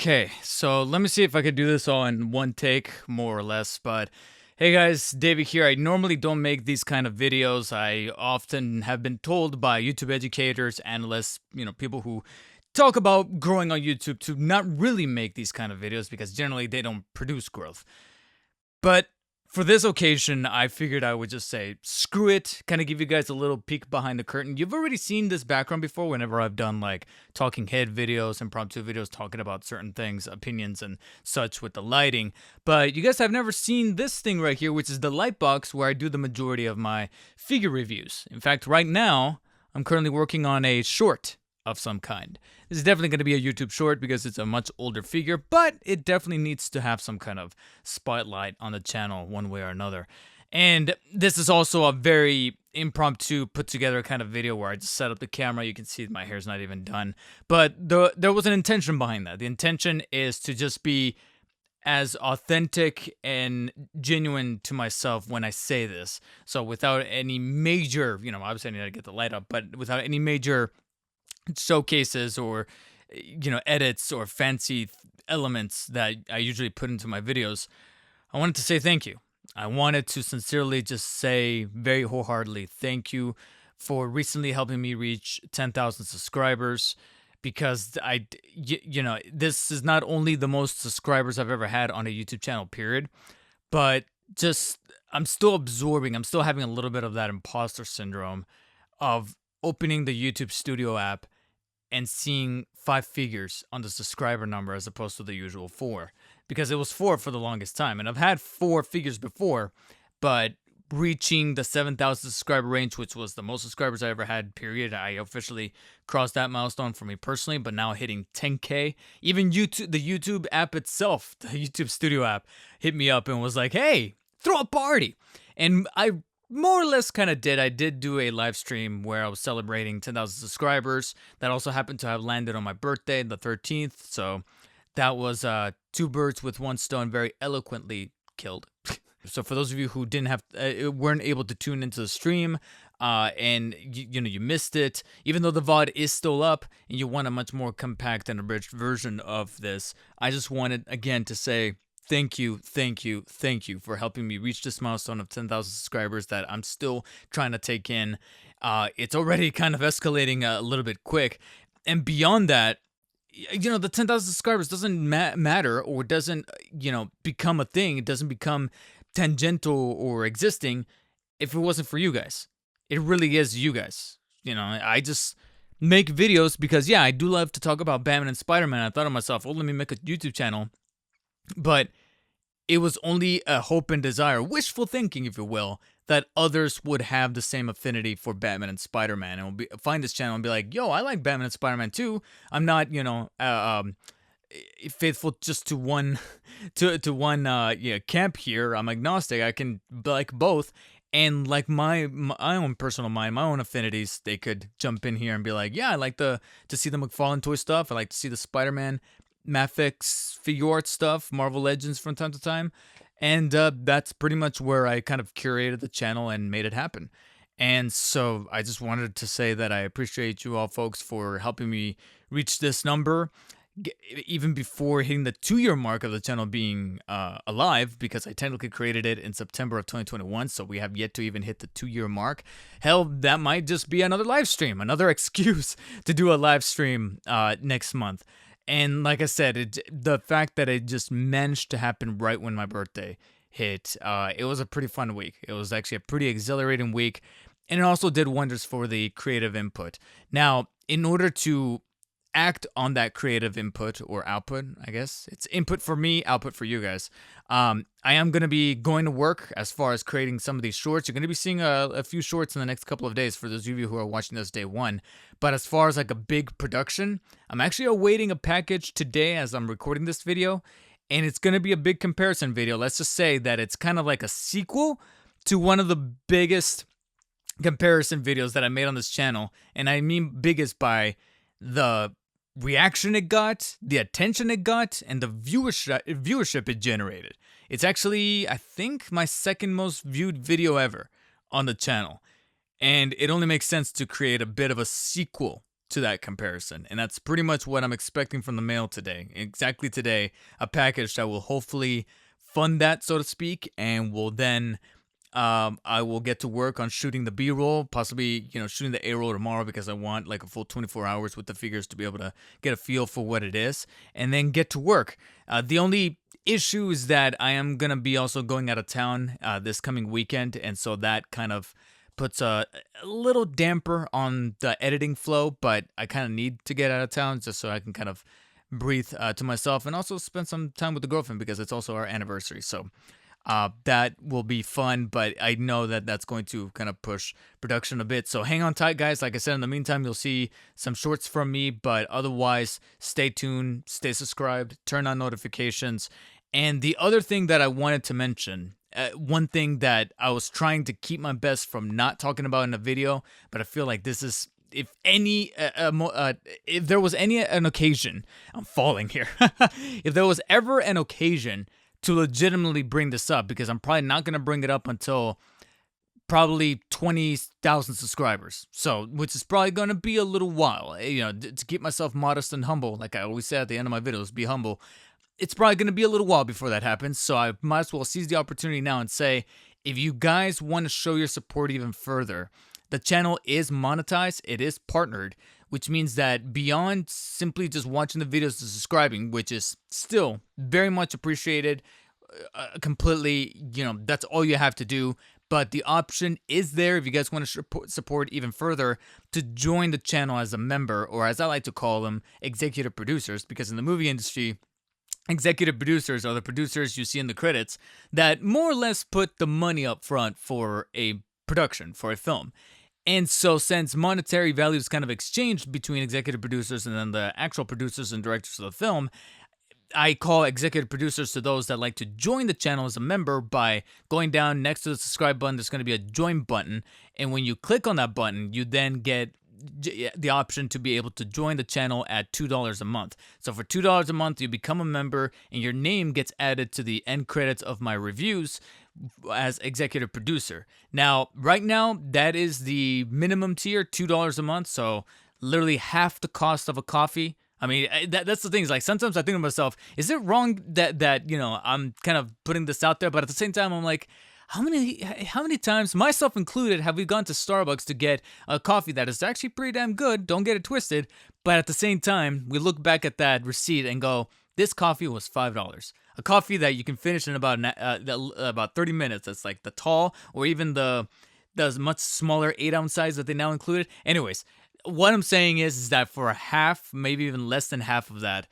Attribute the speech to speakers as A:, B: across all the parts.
A: Okay, so let me see if I could do this all in one take, more or less. But hey guys, David here. I normally don't make these kind of videos. I often have been told by YouTube educators, analysts, people who talk about growing on YouTube to not really make these kind of videos because generally they don't produce growth. But for this occasion, I figured I would just say, screw it, kind of give you guys a little peek behind the curtain. You've already seen this background before whenever I've done like talking head videos, impromptu videos, talking about certain things, opinions and such with the lighting. But you guys have never seen this thing right here, which is the light box where I do the majority of my figure reviews. In fact, right now, I'm currently working on a short of some kind. This is definitely going to be a YouTube short because it's a much older figure, but it definitely needs to have some kind of spotlight on the channel one way or another. And this is also a very impromptu put together kind of video where I just set up the camera. You can see my hair's not even done, but there was an intention behind that. The intention is to just be as authentic and genuine to myself when I say this. So without any major, obviously I need to get the light up, but without any major showcases or edits or fancy elements that I usually put into my videos, I wanted to say thank you. I wanted to sincerely just say very wholeheartedly thank you for recently helping me reach 10,000 subscribers, because this is not only the most subscribers I've ever had on a YouTube channel, period, but just I'm still absorbing, I'm still having a little bit of that imposter syndrome of opening the YouTube Studio app and seeing 5 figures on the subscriber number as opposed to the usual 4, because it was 4 for the longest time. And I've had 4 figures before, but reaching the 7,000 subscriber range, which was the most subscribers I ever had, period. I officially crossed that milestone for me personally, but now hitting 10K. Even YouTube, the YouTube app itself, the YouTube Studio app, hit me up and was like, hey, throw a party. And I more or less kind of did. I did do a live stream where I was celebrating 10,000 subscribers. That also happened to have landed on my birthday, the 13th. So that was 2 birds with 1 stone, very eloquently killed. So for those of you who didn't have, weren't able to tune into the stream, and you missed it, even though the VOD is still up and you want a much more compact and abridged version of this, I just wanted again to say thank you for helping me reach this milestone of 10,000 subscribers that I'm still trying to take in. It's already kind of escalating a little bit quick. And beyond that, the 10,000 subscribers doesn't matter or doesn't, become a thing. It doesn't become tangential or existing if it wasn't for you guys. It really is you guys. I just make videos because, yeah, I do love to talk about Batman and Spider-Man. I thought to myself, let me make a YouTube channel. But it was only a hope and desire, wishful thinking, if you will, that others would have the same affinity for Batman and Spider-Man and will find this channel and be like, yo, I like Batman and Spider-Man too. I'm not, faithful just to one camp here. I'm agnostic. I can like both. And like my own personal mind, my own affinities, they could jump in here and be like, yeah, I like to see the McFarlane toy stuff. I like to see the Spider-Man Mafex figure art stuff, Marvel Legends from time to time. And that's pretty much where I kind of curated the channel and made it happen. And so I just wanted to say that I appreciate you all folks for helping me reach this number, even before hitting the 2-year mark of the channel being alive, because I technically created it in September of 2021, so we have yet to even hit the 2-year mark. Hell, that might just be another live stream, another excuse to do a live stream next month. And like I said, the fact that it just managed to happen right when my birthday hit, it was a pretty fun week. It was actually a pretty exhilarating week, and it also did wonders for the creative input. Now, in order to act on that creative input or output, I guess it's input for me, output for you guys, I am going to be going to work as far as creating some of these shorts. You're going to be seeing a few shorts in the next couple of days for those of you who are watching this day one. But as far as like a big production, I'm actually awaiting a package today as I'm recording this video, and it's going to be a big comparison video. Let's just say that it's kind of like a sequel to one of the biggest comparison videos that I made on this channel. And I mean biggest by the reaction it got, the attention it got, and the viewership it generated. It's actually, I think, my 2nd most viewed video ever on the channel. And it only makes sense to create a bit of a sequel to that comparison. And that's pretty much what I'm expecting from the mail today. Exactly today, a package that will hopefully fund that, so to speak, and will then I will get to work on shooting the B-roll, possibly, shooting the A-roll tomorrow because I want like a full 24 hours with the figures to be able to get a feel for what it is, and then get to work. The only issue is that I am going to be also going out of town this coming weekend, and so that kind of puts a little damper on the editing flow, but I kind of need to get out of town just so I can kind of breathe to myself and also spend some time with the girlfriend because it's also our anniversary. So that will be fun, but I know that that's going to kind of push production a bit. So hang on tight, guys. Like I said, in the meantime, you'll see some shorts from me, but otherwise, stay tuned, stay subscribed, turn on notifications. And the other thing that I wanted to mention, one thing that I was trying to keep my best from not talking about in a video, but I feel like this is, if any, if there was an occasion, I'm falling here. If there was ever an occasion to legitimately bring this up, because I'm probably not going to bring it up until probably 20,000 subscribers. So, which is probably going to be a little while, to keep myself modest and humble. Like I always say at the end of my videos, be humble. It's probably going to be a little while before that happens. So I might as well seize the opportunity now and say, if you guys want to show your support even further, the channel is monetized. It is partnered, which means that beyond simply just watching the videos and subscribing, which is still very much appreciated, completely, that's all you have to do. But the option is there if you guys want to support even further to join the channel as a member, or as I like to call them, executive producers, because in the movie industry, executive producers are the producers you see in the credits that more or less put the money up front for a production, for a film. And so since monetary value is kind of exchanged between executive producers and then the actual producers and directors of the film, I call executive producers to those that like to join the channel as a member by going down next to the subscribe button. There's going to be a join button. And when you click on that button, you then get the option to be able to join the channel at $2 a month. So for $2 a month, you become a member and your name gets added to the end credits of my reviews as executive producer. Now, right now, that is the minimum tier, $2 a month. So literally half the cost of a coffee. I mean, that's the thing. Is like sometimes I think to myself, is it wrong that I'm kind of putting this out there? But at the same time, I'm like, how many times, myself included, have we gone to Starbucks to get a coffee that is actually pretty damn good? Don't get it twisted. But at the same time, we look back at that receipt and go, this coffee was $5. A coffee that you can finish in about 30 minutes. That's like the tall, or even the much smaller 8-ounce size that they now included. Anyways, what I'm saying is that for a half, maybe even less than half of that,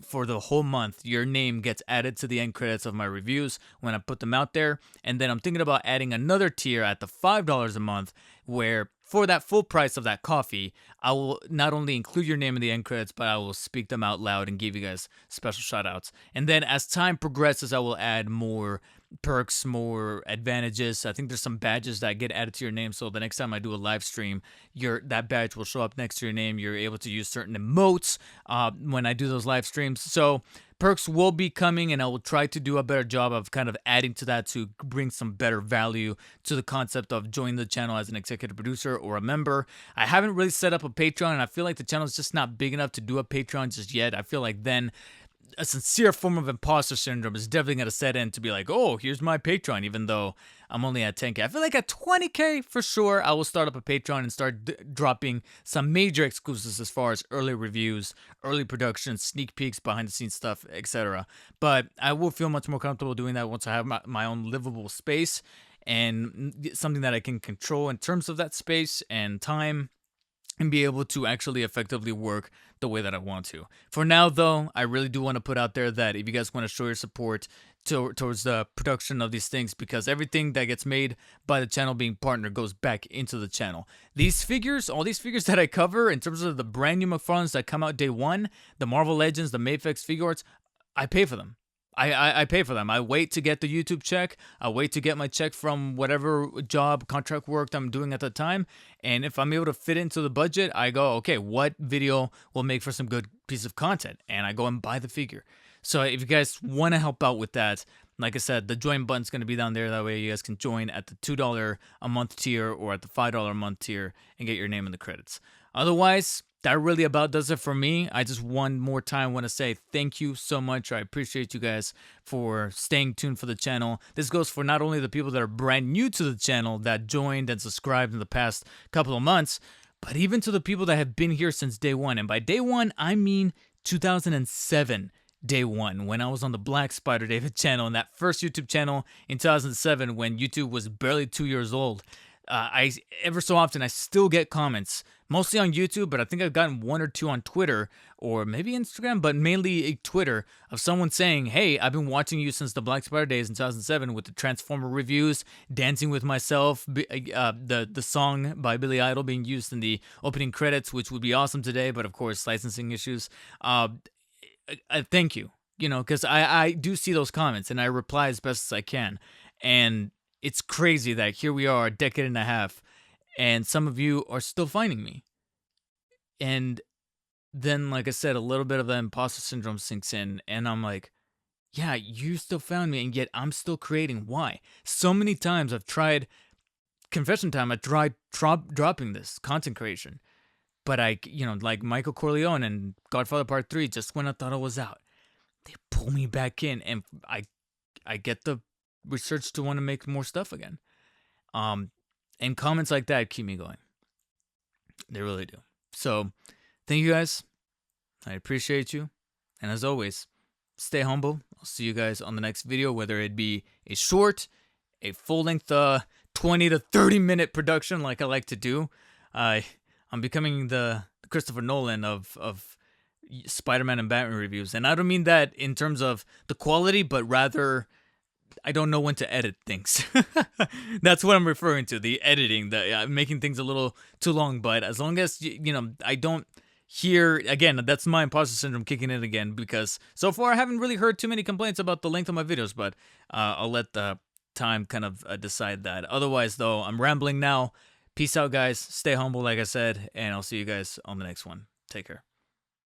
A: for the whole month, your name gets added to the end credits of my reviews when I put them out there. And then I'm thinking about adding another tier at the $5 a month, where for that full price of that coffee, I will not only include your name in the end credits, but I will speak them out loud and give you guys special shout outs. And then as time progresses, I will add more perks, more advantages. I think there's some badges that get added to your name, so the next time I do a live stream, that badge will show up next to your name. You're able to use certain emotes when I do those live streams. So perks will be coming, and I will try to do a better job of kind of adding to that to bring some better value to the concept of joining the channel as an executive producer or a member. I haven't really set up a Patreon, and I feel like the channel is just not big enough to do a Patreon just yet. I feel like then a sincere form of imposter syndrome is definitely going to set in to be like, oh, here's my Patreon, even though I'm only at 10K. I feel like at 20K, for sure, I will start up a Patreon and start dropping some major exclusives as far as early reviews, early productions, sneak peeks, behind-the-scenes stuff, etc. But I will feel much more comfortable doing that once I have my own livable space and something that I can control in terms of that space and time, and be able to actually effectively work the way that I want to. For now, though, I really do want to put out there that if you guys want to show your support towards the production of these things, because everything that gets made by the channel being partnered goes back into the channel. These figures, all these figures that I cover in terms of the brand new McFarlanes that come out day one, the Marvel Legends, the Mafex figure arts, I pay for them. I pay for them. I wait to get the YouTube check. I wait to get my check from whatever job, contract work I'm doing at the time. And if I'm able to fit into the budget, I go, okay, what video will make for some good piece of content? And I go and buy the figure. So if you guys want to help out with that, like I said, the join button's going to be down there. That way you guys can join at the $2 a month tier or at the $5 a month tier and get your name in the credits. Otherwise, that really about does it for me. I just one more time want to say thank you so much. I appreciate you guys for staying tuned for the channel. This goes for not only the people that are brand new to the channel that joined and subscribed in the past couple of months, but even to the people that have been here since day one. And by day one, I mean 2007. Day one, when I was on the Black Spider David channel, and that first YouTube channel in 2007 when YouTube was barely 2 years old. I ever so often I still get comments, mostly on YouTube, but I think I've gotten one or two on Twitter or maybe Instagram, but mainly Twitter, of someone saying, "Hey, I've been watching you since the Black Spider days in 2007 with the Transformer reviews, Dancing with Myself, the song by Billy Idol being used in the opening credits, which would be awesome today, but of course licensing issues." Thank you, because I do see those comments and I reply as best as I can, and it's crazy that here we are a decade and a half and some of you are still finding me. And then, like I said, a little bit of the imposter syndrome sinks in and I'm like, yeah, you still found me and yet I'm still creating. Why? So many times I've tried, confession time, I tried dropping this content creation. But like Michael Corleone and Godfather Part 3, just when I thought it was out, they pull me back in and I get the research to want to make more stuff again. And comments like that keep me going. They really do. So thank you guys. I appreciate you. And as always, stay humble. I'll see you guys on the next video, whether it be a short, a full-length 20 to 30-minute production like I like to do. I'm becoming the Christopher Nolan of Spider-Man and Batman reviews. And I don't mean that in terms of the quality, but rather I don't know when to edit things. That's what I'm referring to, the editing, making things a little too long. But as long as, I don't hear, again, that's my imposter syndrome kicking in again, because so far I haven't really heard too many complaints about the length of my videos, but I'll let the time kind of decide that. Otherwise, though, I'm rambling now. Peace out, guys. Stay humble, like I said, and I'll see you guys on the next one. Take care.